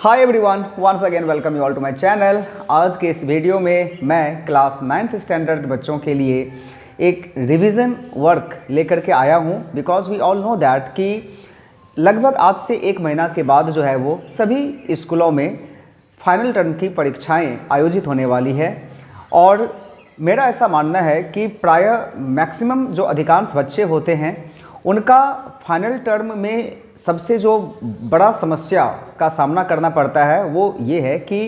Hi everyone, once again welcome you all to my channel. आज के इस video में मैं क्लास 9th स्टैंडर्ड बच्चों के लिए एक रिवीजन वर्क लेकर के आया हूं, because we all know that कि लगभग आज से एक महीना के बाद जो है वो सभी स्कूलों में फाइनल टर्म की परीक्षाएं आयोजित होने वाली है। और मेरा ऐसा मानना है कि प्रायः मैक्सिमम जो अधिकांश बच्चे होते हैं उनका फाइनल टर्म में सबसे जो बड़ा समस्या का सामना करना पड़ता है वो ये है कि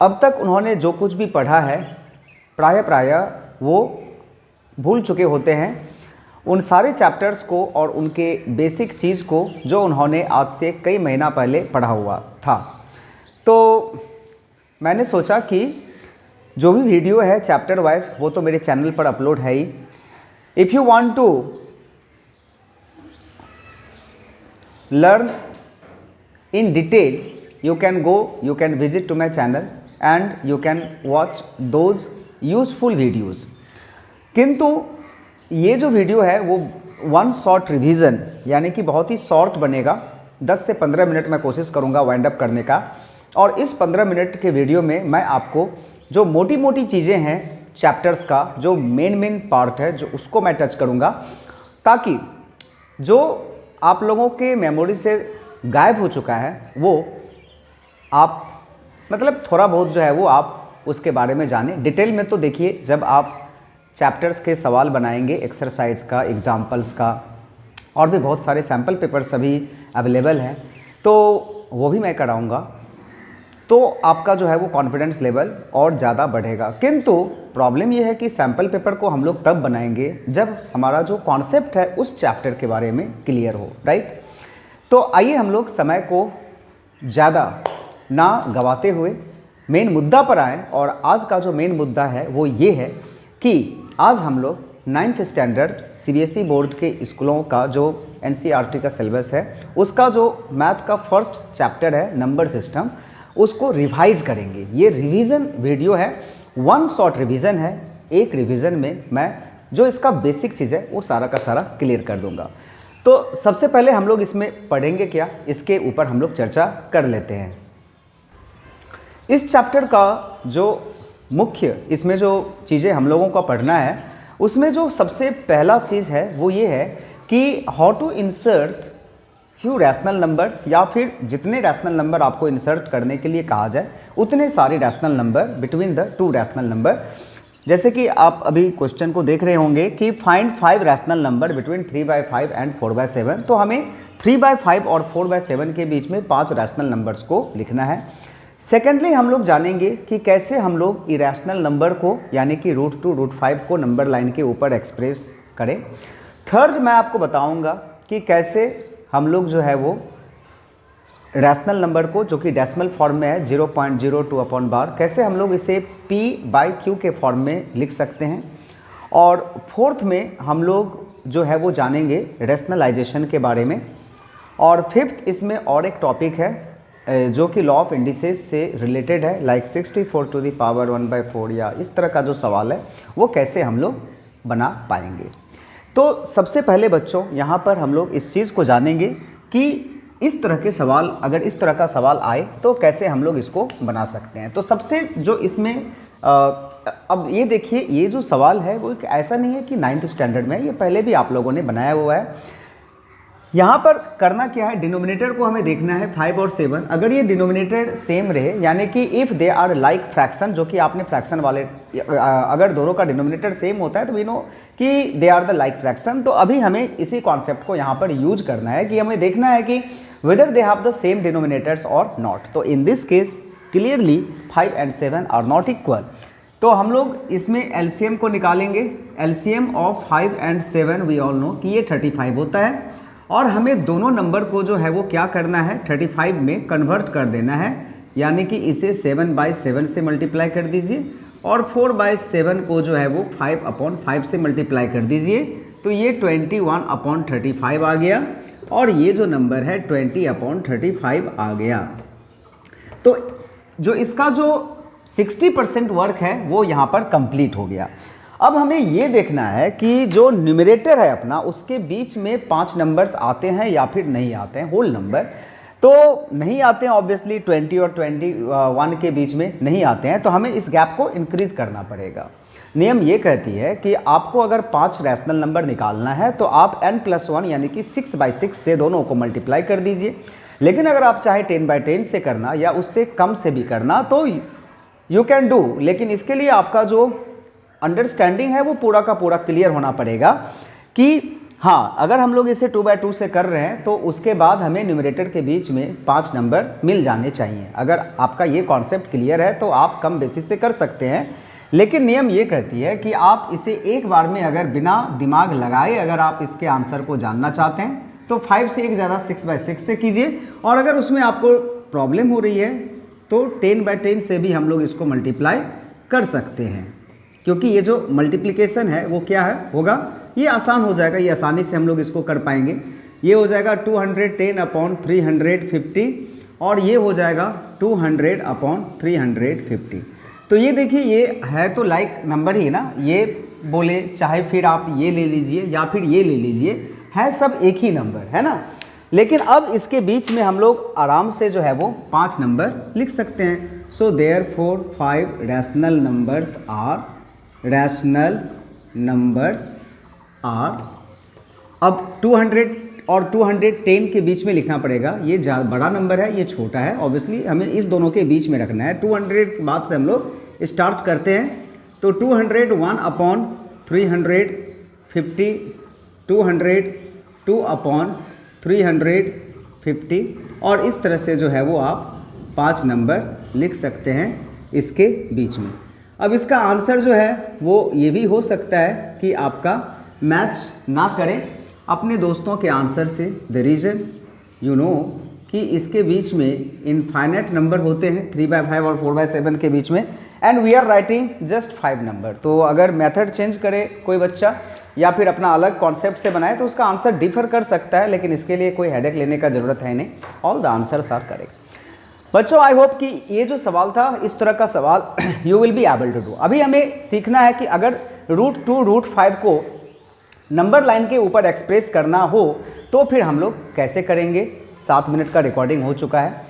अब तक उन्होंने जो कुछ भी पढ़ा है प्रायः वो भूल चुके होते हैं उन सारे चैप्टर्स को और उनके बेसिक चीज़ को जो उन्होंने आज से कई महीना पहले पढ़ा हुआ था। तो मैंने सोचा कि जो भी वीडियो है चैप्टर वाइज वो तो मेरे चैनल पर अपलोड है ही। If you want to learn in detail, you can visit to my channel and you can watch those useful videos। किंतु ये जो वीडियो है वो वन शॉर्ट रिवीजन यानी कि बहुत ही शॉर्ट बनेगा। 10 से 15 मिनट मैं कोशिश करूँगा वाइंड अप करने का, और इस 15 मिनट के वीडियो में मैं आपको जो मोटी मोटी चीज़ें हैं चैप्टर्स का जो मेन पार्ट है जो उसको मैं टच करूँगा, ताकि जो आप लोगों के मेमोरी से गायब हो चुका है वो आप मतलब थोड़ा बहुत जो है वो आप उसके बारे में जानें। डिटेल में तो देखिए जब आप चैप्टर्स के सवाल बनाएंगे, एक्सरसाइज का, एग्जाम्पल्स का, और भी बहुत सारे सैम्पल पेपर्स अभी अवेलेबल हैं तो वो भी मैं कराऊंगा, तो आपका जो है वो कॉन्फिडेंस लेवल और ज़्यादा बढ़ेगा। किंतु प्रॉब्लम ये है कि सैम्पल पेपर को हम लोग तब बनाएंगे जब हमारा जो कॉन्सेप्ट है उस चैप्टर के बारे में क्लियर हो, राइट। तो आइए हम लोग समय को ज़्यादा ना गवाते हुए मेन मुद्दा पर आएँ। और आज का जो मेन मुद्दा है वो ये है कि आज हम लोग 9th स्टैंडर्ड CBSE बोर्ड के स्कूलों का जो NCERT का सिलेबस है उसका जो मैथ का फर्स्ट चैप्टर है नंबर सिस्टम, उसको रिवाइज करेंगे। ये रिवीजन वीडियो है, वन शॉर्ट रिवीजन है। एक रिवीजन में मैं जो इसका बेसिक चीज़ है वो सारा का सारा क्लियर कर दूंगा। तो सबसे पहले हम लोग इसमें पढ़ेंगे क्या, इसके ऊपर हम लोग चर्चा कर लेते हैं। इस चैप्टर का जो मुख्य इसमें जो चीज़ें हम लोगों का पढ़ना है उसमें जो सबसे पहला चीज़ है वो ये है कि how to insert few rational numbers, या फिर जितने रैशनल नंबर आपको इंसर्ट करने के लिए कहा जाए उतने सारे rational number between the two rational number. जैसे कि आप अभी क्वेश्चन को देख रहे होंगे कि find 5 rational number between 3/5 and 4/7। तो हमें 3/5 और 4/7 के बीच में 5 रैशनल नंबर्स को लिखना है। सेकेंडली हम लोग जानेंगे कि कैसे हम लोग इरेशनल नंबर को यानी कि √2 √5 को नंबर लाइन के ऊपर एक्सप्रेस करें। थर्ड मैं आपको बताऊँगा कि कैसे हम लोग जो है वो रैशनल नंबर को जो कि डेसिमल फॉर्म में है 0.02 अपॉन बार, कैसे हम लोग इसे P/Q के फॉर्म में लिख सकते हैं। और फोर्थ में हम लोग जो है वो जानेंगे रैशनलाइजेशन के बारे में। और फिफ्थ इसमें और एक टॉपिक है जो कि लॉ ऑफ इंडिसेस से रिलेटेड है, लाइक 64 टू द पावर 1/4 या इस तरह का जो सवाल है वो कैसे हम लोग बना पाएंगे। तो सबसे पहले बच्चों यहाँ पर हम लोग इस चीज़ को जानेंगे कि इस तरह के सवाल, अगर इस तरह का सवाल आए तो कैसे हम लोग इसको बना सकते हैं। तो सबसे जो इसमें अब ये देखिए, ये जो सवाल है वो ऐसा नहीं है कि 9th स्टैंडर्ड में, ये पहले भी आप लोगों ने बनाया हुआ है। यहाँ पर करना क्या है, डिनोमिनेटर को हमें देखना है 5 और 7। अगर ये डिनोमिनेटर सेम रहे यानी कि if they are like fraction, जो कि आपने फ्रैक्शन वाले अगर दोनों का डिनोमिनेटर सेम होता है तो वी नो कि they are the like fraction. तो अभी हमें इसी कॉन्सेप्ट को यहाँ पर यूज करना है कि हमें देखना है कि whether they have the same denominators और नॉट। तो in this case clearly 5 and 7 are not equal. तो हम लोग इसमें LCM को निकालेंगे। LCM of 5 and 7 we all know कि ये 35 होता है, और हमें दोनों नंबर को जो है वो क्या करना है 35 में कन्वर्ट कर देना है, यानी कि इसे 7/7 से मल्टीप्लाई कर दीजिए और 4/7 को जो है वो 5/5 से मल्टीप्लाई कर दीजिए। तो ये 21/35 आ गया, और ये जो नंबर है 20/35 आ गया। तो जो इसका जो 60% वर्क है वो यहाँ पर कंप्लीट हो गया। अब हमें ये देखना है कि जो न्यूमरेटर है अपना उसके बीच में 5 नंबर्स आते हैं या फिर नहीं आते हैं, होल नंबर। तो नहीं आते हैं ऑब्वियसली 20 और 21 के बीच में नहीं आते हैं, तो हमें इस गैप को इंक्रीज करना पड़ेगा। नियम ये कहती है कि आपको अगर 5 रैशनल नंबर निकालना है तो आप n+1 यानी कि 6/6 से दोनों को मल्टीप्लाई कर दीजिए। लेकिन अगर आप चाहे 10/10 से करना या उससे कम से भी करना तो यू कैन डू, लेकिन इसके लिए आपका जो अंडरस्टैंडिंग है वो पूरा का पूरा क्लियर होना पड़ेगा कि हाँ, अगर हम लोग इसे 2/2 से कर रहे हैं तो उसके बाद हमें न्यूमरेटर के बीच में 5 नंबर मिल जाने चाहिए। अगर आपका ये कॉन्सेप्ट क्लियर है तो आप कम बेसिस से कर सकते हैं, लेकिन नियम ये कहती है कि आप इसे एक बार में अगर बिना दिमाग लगाए अगर आप इसके आंसर को जानना चाहते हैं तो 5 से एक ज़्यादा 6/6 से कीजिए, और अगर उसमें आपको प्रॉब्लम हो रही है तो 10/10 से भी हम लोग इसको मल्टीप्लाई कर सकते हैं, क्योंकि ये जो मल्टीप्लिकेशन है वो क्या है होगा, ये आसान हो जाएगा, ये आसानी से हम लोग इसको कर पाएंगे। ये हो जाएगा 210/350 और ये हो जाएगा 200/350। तो ये देखिए ये है तो लाइक नंबर ही ना, ये बोले चाहे फिर आप ये ले लीजिए या फिर ये ले लीजिए, है सब एक ही नंबर है ना। लेकिन अब इसके बीच में हम लोग आराम से जो है वो 5 नंबर लिख सकते हैं। So therefore 5 rational numbers are. अब 200 और 210 के बीच में लिखना पड़ेगा, ये बड़ा नंबर है ये छोटा है, ऑब्वियसली हमें इस दोनों के बीच में रखना है। 200 के बाद से हम लोग स्टार्ट करते हैं, तो 201/350, 202/350 और इस तरह से जो है वो आप 5 नंबर लिख सकते हैं इसके बीच में। अब इसका आंसर जो है वो ये भी हो सकता है कि आपका मैच ना करें अपने दोस्तों के आंसर से। द रीज़न यू नो कि इसके बीच में इनफाइनाइट नंबर होते हैं 3/5 और 4/7 के बीच में, and we are writing just 5 number. तो अगर मेथड चेंज करे कोई बच्चा या फिर अपना अलग कॉन्सेप्ट से बनाए तो उसका आंसर डिफर कर सकता है, लेकिन इसके लिए कोई हेडेक लेने का ज़रूरत है नहीं। All the answers are correct. बच्चों आई होप कि ये जो सवाल था इस तरह का सवाल you will be able to do. अभी हमें सीखना है कि अगर √2 √5 को नंबर लाइन के ऊपर एक्सप्रेस करना हो तो फिर हम लोग कैसे करेंगे। 7 मिनट का रिकॉर्डिंग हो चुका है,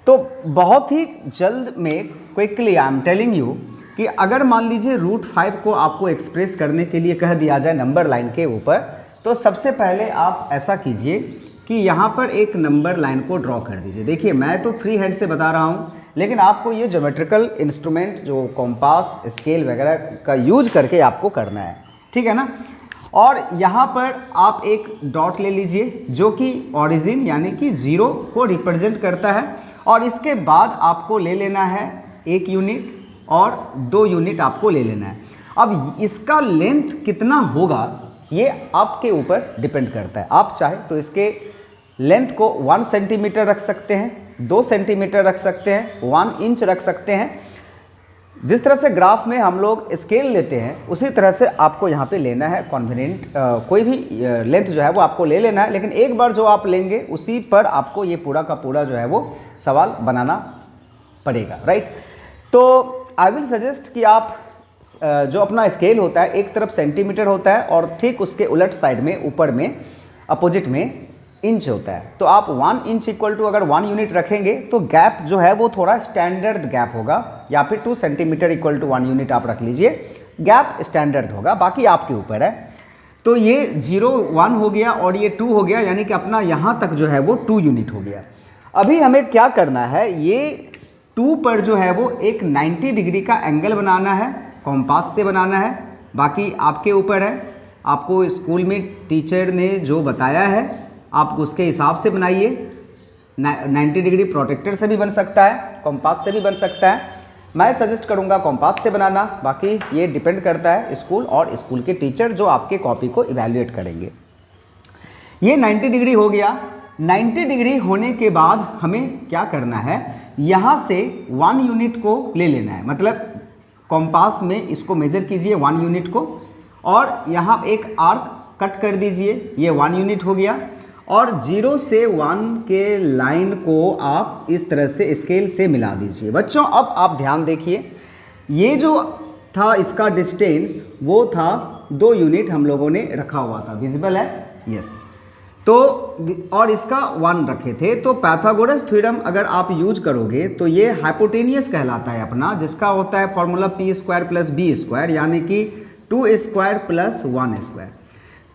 तो बहुत ही जल्द में quickly I am telling you कि अगर मान लीजिए √5 को आपको एक्सप्रेस करने के लिए कह दिया जाए नंबर लाइन के ऊपर, तो सबसे पहले आप ऐसा कीजिए कि यहाँ पर एक नंबर लाइन को ड्रॉ कर दीजिए। देखिए मैं तो फ्री हैंड से बता रहा हूँ, लेकिन आपको ये ज्योमेट्रिकल इंस्ट्रूमेंट जो कॉम्पास स्केल वगैरह का यूज करके आपको करना है, ठीक है ना। और यहाँ पर आप एक डॉट ले लीजिए जो कि ओरिजिन यानी कि 0 को रिप्रेजेंट करता है, और इसके बाद आपको ले लेना है 1 यूनिट और 2 यूनिट आपको ले लेना है। अब इसका लेंथ कितना होगा ये आपके ऊपर डिपेंड करता है। आप चाहे तो इसके लेंथ को 1 सेंटीमीटर रख सकते हैं, 2 सेंटीमीटर रख सकते हैं, 1 इंच रख सकते हैं। जिस तरह से ग्राफ में हम लोग स्केल लेते हैं उसी तरह से आपको यहाँ पे लेना है कॉन्वेनिएंट कोई भी लेंथ जो है वो आपको ले लेना है, लेकिन एक बार जो आप लेंगे उसी पर आपको ये पूरा का पूरा जो है वो सवाल बनाना पड़ेगा, राइट। तो आई विल सजेस्ट कि आप जो अपना स्केल होता है एक तरफ सेंटीमीटर होता है और ठीक उसके उलट साइड में ऊपर में अपोजिट में इंच होता है, तो आप 1 इंच इक्वल टू अगर 1 यूनिट रखेंगे तो गैप जो है वो थोड़ा स्टैंडर्ड गैप होगा, या फिर 2 सेंटीमीटर इक्वल टू 1 यूनिट आप रख लीजिए, गैप स्टैंडर्ड होगा, बाकी आपके ऊपर है। तो ये 0 1 हो गया और ये 2 हो गया, यानी कि अपना यहाँ तक जो है वो 2 यूनिट हो गया। अभी हमें क्या करना है, ये 2 पर जो है वो एक 90 डिग्री का एंगल बनाना है, कॉम्पास से बनाना है, बाकी आपके ऊपर है। आपको स्कूल में टीचर ने जो बताया है आप उसके हिसाब से बनाइए। 90 डिग्री प्रोटेक्टर से भी बन सकता है, कॉम्पास से भी बन सकता है। मैं सजेस्ट करूंगा कॉम्पास से बनाना, बाकी ये डिपेंड करता है स्कूल और स्कूल के टीचर जो आपके कॉपी को इवैल्यूएट करेंगे। ये 90 डिग्री हो गया। 90 डिग्री होने के बाद हमें क्या करना है, यहाँ से 1 यूनिट को ले लेना है, मतलब कॉम्पास में इसको मेजर कीजिए 1 यूनिट को, और यहाँ एक आर्क कट कर दीजिए, ये 1 यूनिट हो गया। और 0 से 1 के लाइन को आप इस तरह से स्केल से मिला दीजिए। बच्चों अब आप ध्यान देखिए, ये जो था इसका डिस्टेंस वो था 2 यूनिट हम लोगों ने रखा हुआ था, विजिबल है, यस। तो और इसका 1 रखे थे। तो पाइथागोरस थ्योरम अगर आप यूज करोगे तो ये हाइपोटेनियस कहलाता है अपना, जिसका होता है formula p square plus b square यानी कि 2 स्क्वायर प्लस 1 स्क्वायर।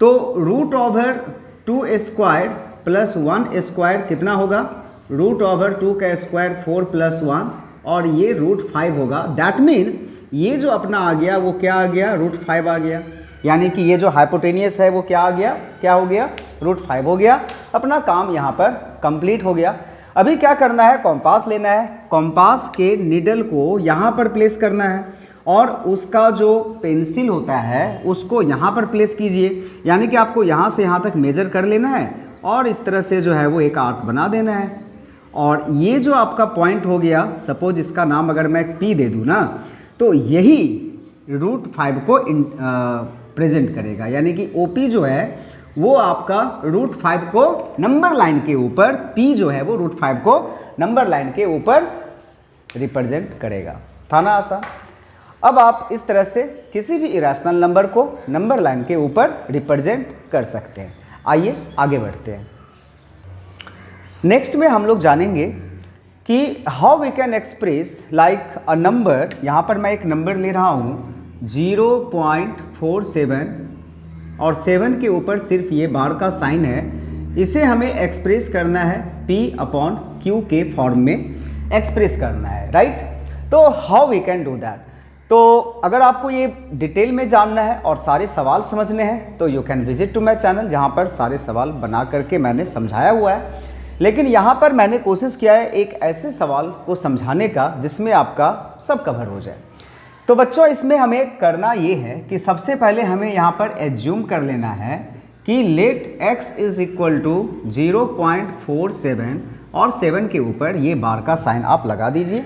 तो root over 2 square plus 1 square कितना होगा, रूट ओवर 2 का स्क्वायर 4 प्लस 1 और ये रूट 5 होगा। दैट मीन्स ये जो अपना आ गया वो क्या आ गया, रूट 5 आ गया, यानी कि ये जो हाइपोटेनियस है वो क्या आ गया, क्या हो गया, रूट 5 हो गया। अपना काम यहाँ पर कंप्लीट हो गया। अभी क्या करना है, कॉम्पास लेना है, कॉम्पास के निडल को यहाँ पर प्लेस करना है और उसका जो पेंसिल होता है उसको यहाँ पर प्लेस कीजिए, यानी कि आपको यहाँ से यहाँ तक मेजर कर लेना है और इस तरह से जो है वो एक आर्क बना देना है। और ये जो आपका पॉइंट हो गया, सपोज इसका नाम अगर मैं P दे दूँ ना, तो यही रूट 5 को प्रेजेंट करेगा, यानी कि OP जो है वो आपका रूट 5 को नंबर लाइन के ऊपर, P जो है वो रूट 5 को नंबर लाइन के ऊपर रिप्रेजेंट करेगा। था ना आसान। अब आप इस तरह से किसी भी इरेशनल नंबर को नंबर लाइन के ऊपर रिप्रेजेंट कर सकते हैं। आइए आगे बढ़ते हैं। नेक्स्ट में हम लोग जानेंगे कि how we can express like a number. यहाँ पर मैं एक नंबर ले रहा हूँ 0.47 और 7 के ऊपर सिर्फ ये बार का साइन है। इसे हमें एक्सप्रेस करना है P/Q के फॉर्म में एक्सप्रेस करना है, राइट। तो how we can do that. तो अगर आपको ये डिटेल में जानना है और सारे सवाल समझने हैं तो you can visit to my channel, जहाँ पर सारे सवाल बना करके मैंने समझाया हुआ है। लेकिन यहाँ पर मैंने कोशिश किया है एक ऐसे सवाल को समझाने का जिसमें आपका सब कवर हो जाए। तो बच्चों इसमें हमें करना ये है कि सबसे पहले हमें यहाँ पर एज्यूम कर लेना है कि let x is equal to 0.47 और 7 के ऊपर ये बार का साइन आप लगा दीजिए।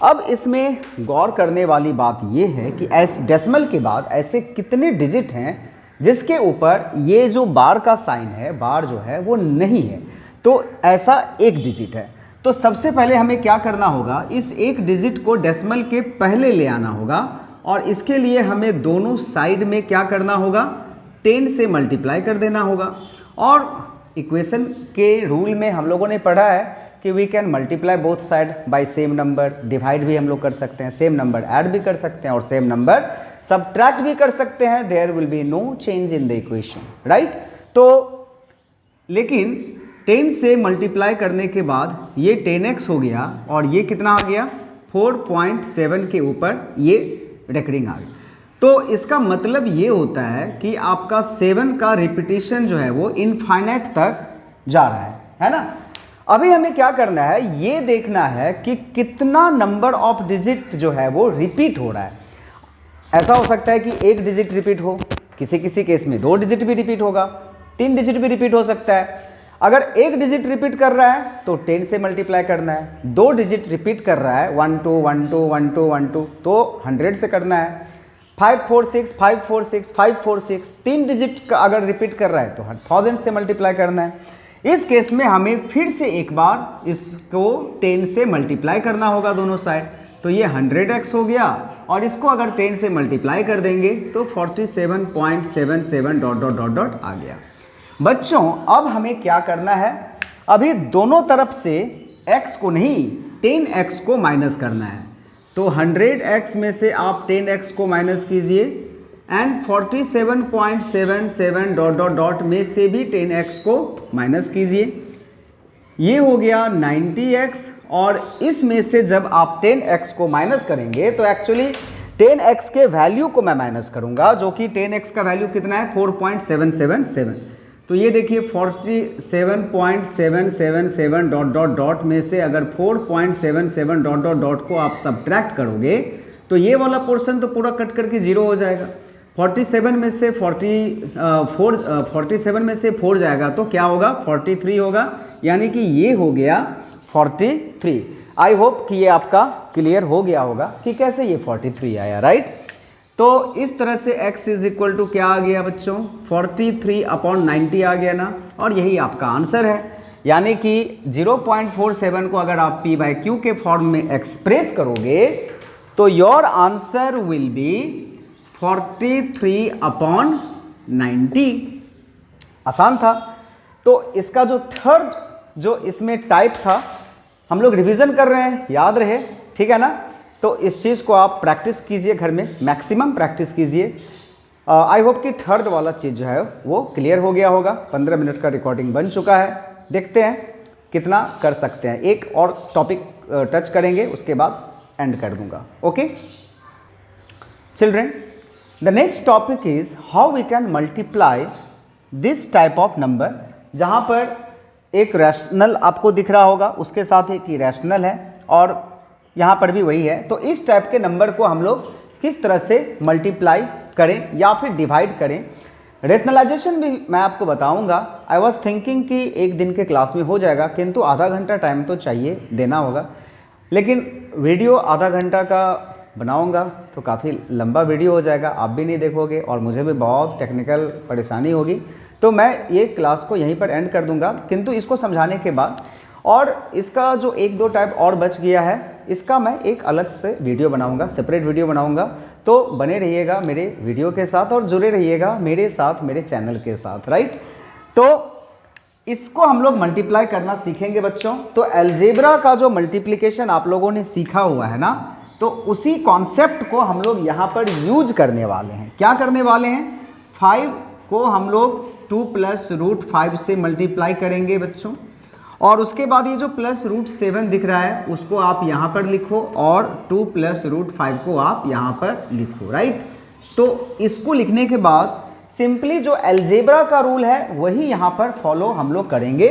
अब इसमें गौर करने वाली बात ये है कि डेसिमल के बाद ऐसे कितने डिजिट हैं जिसके ऊपर ये जो बार का साइन है, बार जो है वो नहीं है। तो ऐसा एक डिजिट है। तो सबसे पहले हमें क्या करना होगा, इस एक डिजिट को डेसिमल के पहले ले आना होगा और इसके लिए हमें दोनों साइड में क्या करना होगा, 10 से मल्टीप्लाई कर देना होगा। और इक्वेशन के रूल में हम लोगों ने पढ़ा है कि we can multiply both side by same number, divide भी हम लोग कर सकते हैं, सेम नंबर ऐड भी कर सकते हैं और सेम नंबर सबट्रैक्ट भी कर सकते हैं। There will be no change in the equation, right. तो लेकिन 10 से मल्टीप्लाई करने के बाद ये 10x हो गया और ये कितना आ गया, 4.7 के ऊपर ये रेकरिंग आ गई। तो इसका मतलब ये होता है कि आपका 7 का रिपीटिशन जो है वो इनफाइनाइट तक जा रहा है ना। अभी हमें क्या करना है, ये देखना है कि कितना नंबर ऑफ डिजिट जो है वो रिपीट हो रहा है। ऐसा हो सकता है कि 1 डिजिट रिपीट हो, किसी किसी केस में 2 डिजिट भी रिपीट होगा, 3 डिजिट भी रिपीट हो सकता है। अगर 1 डिजिट रिपीट कर रहा है तो 10 से मल्टीप्लाई करना है, 2 डिजिट रिपीट कर रहा है 1 2 1 2 1 2 1 2 तो 100 से करना है, 5 4 6 5 4 6 5 4 6 3 डिजिट अगर रिपीट कर रहा है तो 1000 से मल्टीप्लाई करना है। इस केस में हमें फिर से एक बार इसको 10 से मल्टीप्लाई करना होगा दोनों साइड, तो ये 100x हो गया और इसको अगर 10 से मल्टीप्लाई कर देंगे तो 47.77 डॉट डॉट डॉट डॉट आ गया। बच्चों अब हमें क्या करना है, अभी दोनों तरफ से x को नहीं 10x को माइनस करना है। तो 100x में से आप 10x को माइनस कीजिए एंड 47.77 डॉट डॉट डॉट में से भी 10x को माइनस कीजिए। ये हो गया 90x और इसमें से जब आप 10x को माइनस करेंगे तो एक्चुअली 10x के वैल्यू को मैं माइनस करूंगा, जो कि 10x का वैल्यू कितना है 4.777। तो ये देखिए 47.777 डॉट डॉट डॉट में से अगर 4.77 डॉट डॉट डॉट को आप सब्ट्रैक्ट करोगे तो ये वाला पोर्शन तो पूरा कट करके 0 हो जाएगा। 47 में से 47 में से 4 जाएगा तो क्या होगा 43 होगा, यानी कि ये हो गया 43। आई होप कि ये आपका क्लियर हो गया होगा कि कैसे ये 43 आया, राइट। तो इस तरह से x इज इक्वल टू क्या आ गया बच्चों 43/90 आ गया ना, और यही आपका आंसर है। यानी कि 0.47 को अगर आप p/q के फॉर्म में एक्सप्रेस करोगे तो योर आंसर विल बी 43/90। आसान था। तो इसका जो थर्ड जो इसमें टाइप था, हम लोग रिवीजन कर रहे हैं, याद रहे, ठीक है ना। तो इस चीज़ को आप प्रैक्टिस कीजिए घर में, मैक्सिमम प्रैक्टिस कीजिए। आई होप कि थर्ड वाला चीज़ जो है वो क्लियर हो गया होगा। 15 मिनट का रिकॉर्डिंग बन चुका है, देखते हैं कितना कर सकते हैं। एक और टॉपिक टच करेंगे, उसके बाद एंड कर दूंगा। Okay children, the next topic is how we can multiply this type of number, जहाँ पर एक रैशनल आपको दिख रहा होगा, उसके साथ एक इरेशनल है और यहाँ पर भी वही है। तो इस टाइप के नंबर को हम लोग किस तरह से मल्टीप्लाई करें या फिर डिवाइड करें। रेशनलाइजेशन भी मैं आपको बताऊंगा। आई वॉज थिंकिंग कि एक दिन के क्लास में हो जाएगा, किंतु आधा घंटा टाइम तो चाहिए, देना होगा। लेकिन वीडियो आधा घंटा का बनाऊंगा तो काफ़ी लंबा वीडियो हो जाएगा, आप भी नहीं देखोगे और मुझे भी बहुत टेक्निकल परेशानी होगी। तो मैं ये क्लास को यहीं पर एंड कर दूंगा, किंतु इसको समझाने के बाद और इसका जो एक दो टाइप और बच गया है, इसका मैं एक अलग से वीडियो बनाऊंगा, सेपरेट वीडियो बनाऊंगा। तो बने रहिएगा मेरे वीडियो के साथ और जुड़े रहिएगा मेरे साथ, मेरे चैनल के साथ, राइट। तो इसको हम लोग मल्टीप्लाई करना सीखेंगे बच्चों। तो अलजेब्रा का जो मल्टीप्लिकेशन आप लोगों ने सीखा हुआ है ना, तो उसी कॉन्सेप्ट को हम लोग यहाँ पर यूज करने वाले हैं। क्या करने वाले हैं? 5 को हम लोग 2 + √5 से मल्टीप्लाई करेंगे बच्चों, और उसके बाद ये जो +√7 दिख रहा है उसको आप यहाँ पर लिखो और 2 + √5 को आप यहाँ पर लिखो, राइट। तो इसको लिखने के बाद सिंपली जो अलजेब्रा का रूल है वही यहाँ पर फॉलो हम लोग करेंगे,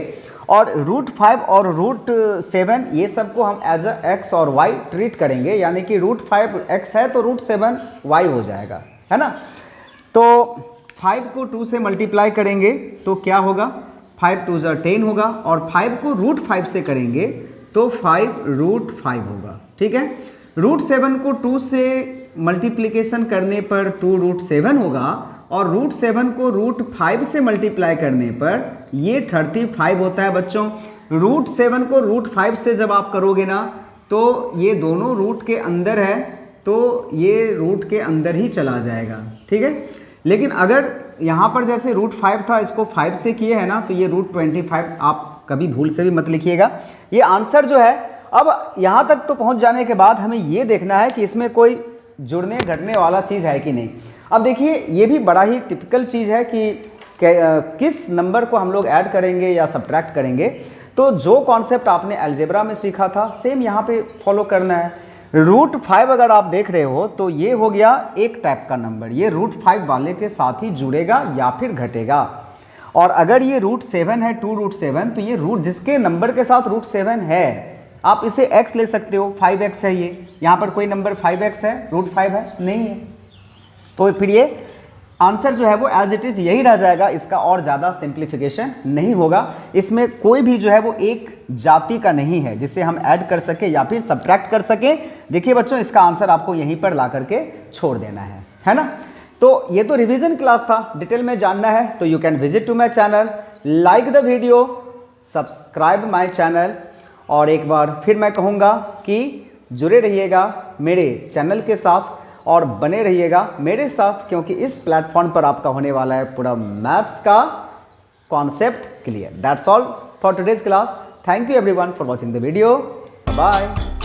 और √5 और √7 ये सबको हम एज अ x और y ट्रीट करेंगे, यानी कि √5 x है तो √7 y हो जाएगा, है ना। तो 5 को 2 से मल्टीप्लाई करेंगे तो क्या होगा? 5 2 = 10 होगा, और 5 को √5 से करेंगे तो 5 √5 होगा, ठीक है। √7 को 2 से मल्टीप्लिकेशन करने पर 2 √7 होगा, और √7 को √5 से मल्टीप्लाई करने पर ये 35 होता है बच्चों। √7 को √5 से जब आप करोगे ना तो ये दोनों रूट के अंदर है, तो ये रूट के अंदर ही चला जाएगा, ठीक है। लेकिन अगर यहाँ पर जैसे √5 था, इसको 5 से किए है ना, तो ये √25 आप कभी भूल से भी मत लिखिएगा। ये आंसर जो है, अब यहाँ तक तो पहुँच जाने के बाद हमें ये देखना है कि इसमें कोई जुड़ने घटने वाला चीज़ है कि नहीं। अब देखिए ये भी बड़ा ही टिपिकल चीज़ है कि किस नंबर को हम लोग ऐड करेंगे या सब्ट्रैक्ट करेंगे। तो जो कॉन्सेप्ट आपने अलजेब्रा में सीखा था सेम यहाँ पे फॉलो करना है। √5 अगर आप देख रहे हो तो ये हो गया एक टाइप का नंबर, ये √5 वाले के साथ ही जुड़ेगा या फिर घटेगा। और अगर ये √7 है, 2 √7, तो ये रूट जिसके नंबर के साथ √7 है आप इसे x ले सकते हो, 5x है ये। यहाँ पर कोई नंबर 5x है, √5 है? नहीं है। तो फिर ये आंसर जो है वो एज इट इज़ यही रह जाएगा, इसका और ज़्यादा सिंप्लीफिकेशन नहीं होगा। इसमें कोई भी जो है वो एक जाति का नहीं है जिसे हम ऐड कर सके या फिर सब्ट्रैक्ट कर सके। देखिए बच्चों, इसका आंसर आपको यहीं पर ला करके छोड़ देना है ना। तो ये तो रिवीजन क्लास था, डिटेल में जानना है तो you can visit to my channel, like the video, subscribe my channel. और एक बार फिर मैं कहूँगा कि जुड़े रहिएगा मेरे चैनल के साथ और बने रहिएगा मेरे साथ, क्योंकि इस प्लेटफॉर्म पर आपका होने वाला है पूरा मैथ्स का concept clear. That's all for today's class. Thank you everyone for watching the video. Bye.